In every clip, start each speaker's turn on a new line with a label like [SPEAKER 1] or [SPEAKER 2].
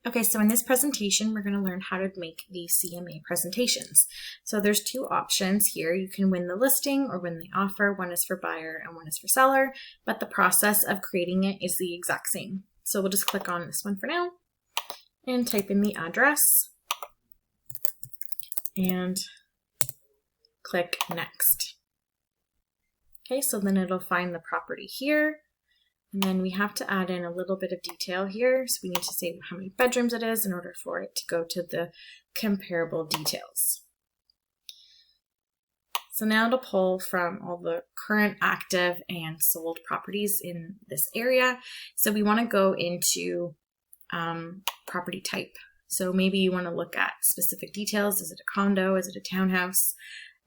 [SPEAKER 1] Okay, so in this presentation, we're going to learn how to make the CMA presentations. So there's two options here. You can win the listing or win the offer. One is for buyer and one is for seller, but the process of creating it is the exact same. So we'll just click on this one for now and type in the address and click next. Okay, so then it'll find the property here. And then we have to add in a little bit of detail here. So we need to say how many bedrooms it is in order for it to go to the comparable details. So now it'll pull from all the current active and sold properties in this area. So we want to go into property type. So maybe you want to look at specific details. Is it a condo? Is it a townhouse?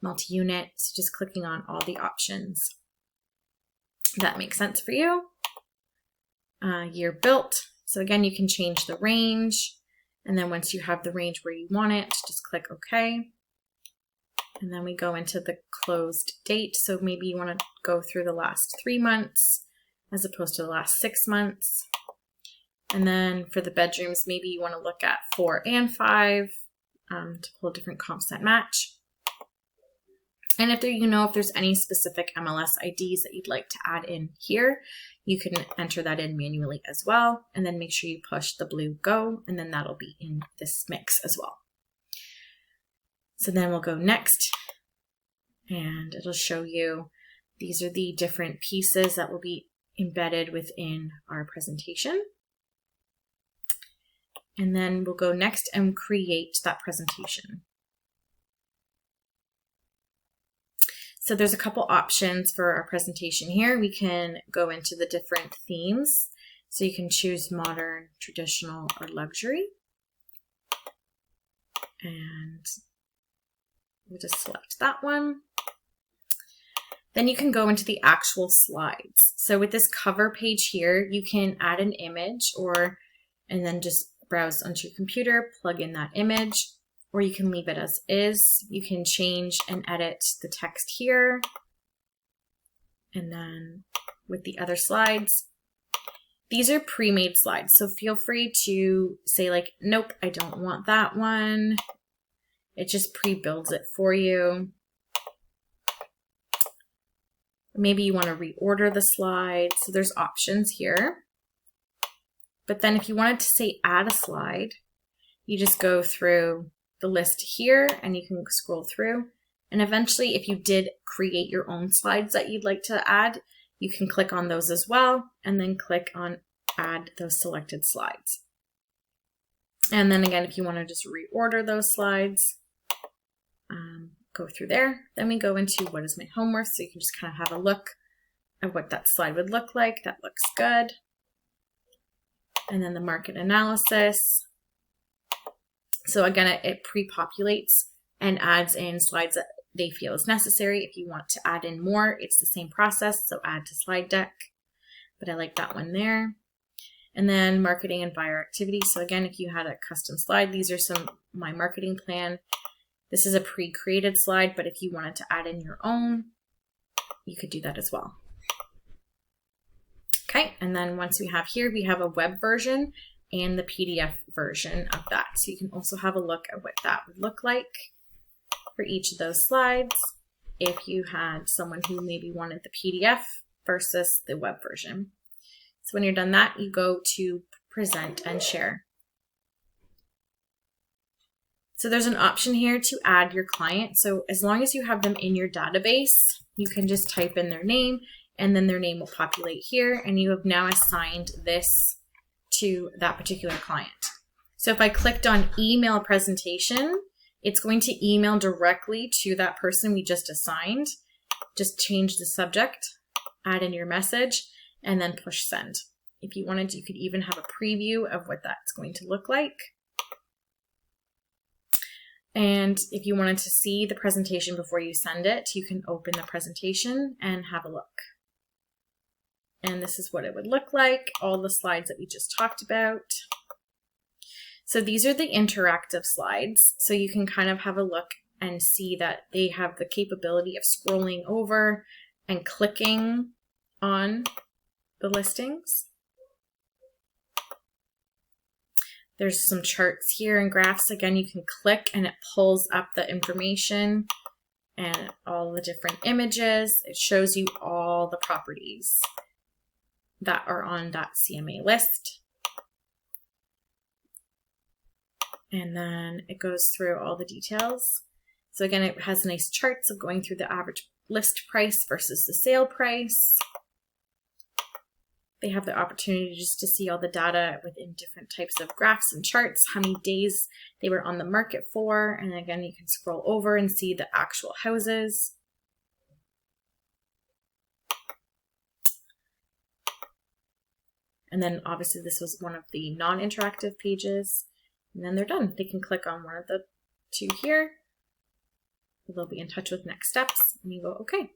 [SPEAKER 1] Multi-unit? So just clicking on all the options that make sense for you. Year built. So again, you can change the range. And then once you have the range where you want it, just click OK. And then we go into the closed date. So maybe you want to go through the last 3 months as opposed to the last 6 months. And then for the bedrooms, maybe you want to look at 4 and 5 to pull different comps that match. And if there's any specific MLS IDs that you'd like to add in here, you can enter that in manually as well. And then make sure you push the blue go, and then that'll be in this mix as well. So then we'll go next, and it'll show you these are the different pieces that will be embedded within our presentation. And then we'll go next and create that presentation. So there's a couple options for our presentation here. We can go into the different themes. So you can choose modern, traditional, or luxury. And we'll just select that one. Then you can go into the actual slides. So with this cover page here, you can add an image and then just browse onto your computer, plug in that image. Or you can leave it as is. You can change and edit the text here. And then with the other slides, these are pre-made slides. So feel free to say like, nope, I don't want that one. It just pre-builds it for you. Maybe you want to reorder the slide. So there's options here. But then if you wanted to say add a slide, you just go through the list here and you can scroll through, and eventually if you did create your own slides that you'd like to add, you can click on those as well and then click on add those selected slides. And then again, if you want to just reorder those slides, go through there. Then we go into what is my home worth, so you can just kind of have a look at what that slide would look like. That looks good. And then the market analysis. So again, it pre-populates and adds in slides that they feel is necessary. If you want to add in more, it's the same process. So add to slide deck, but I like that one there. And then marketing and buyer activity. So again, if you had a custom slide, these are my marketing plan. This is a pre-created slide, but if you wanted to add in your own, you could do that as well. Okay, and then once we have here, we have a web version and the PDF version of that. So you can also have a look at what that would look like for each of those slides if you had someone who maybe wanted the PDF versus the web version. So when you're done that, you go to present and share. So there's an option here to add your client. So as long as you have them in your database, you can just type in their name and then their name will populate here, and you have now assigned this to that particular client. So if I clicked on email presentation, it's going to email directly to that person we just assigned. Just change the subject, add in your message, and then push send. If you wanted to, you could even have a preview of what that's going to look like. And if you wanted to see the presentation before you send it, you can open the presentation and have a look. And this is what it would look like, all the slides that we just talked about. So these are the interactive slides. So you can kind of have a look and see that they have the capability of scrolling over and clicking on the listings. There's some charts here and graphs. Again, you can click and it pulls up the information and all the different images. It shows you all the properties that are on that CMA list. And then it goes through all the details. So again, it has nice charts of going through the average list price versus the sale price. They have the opportunity just to see all the data within different types of graphs and charts, how many days they were on the market for. And again, you can scroll over and see the actual houses. And then obviously this was one of the non-interactive pages. And then they're done. They can click on one of the two here. They'll be in touch with next steps and you go, okay.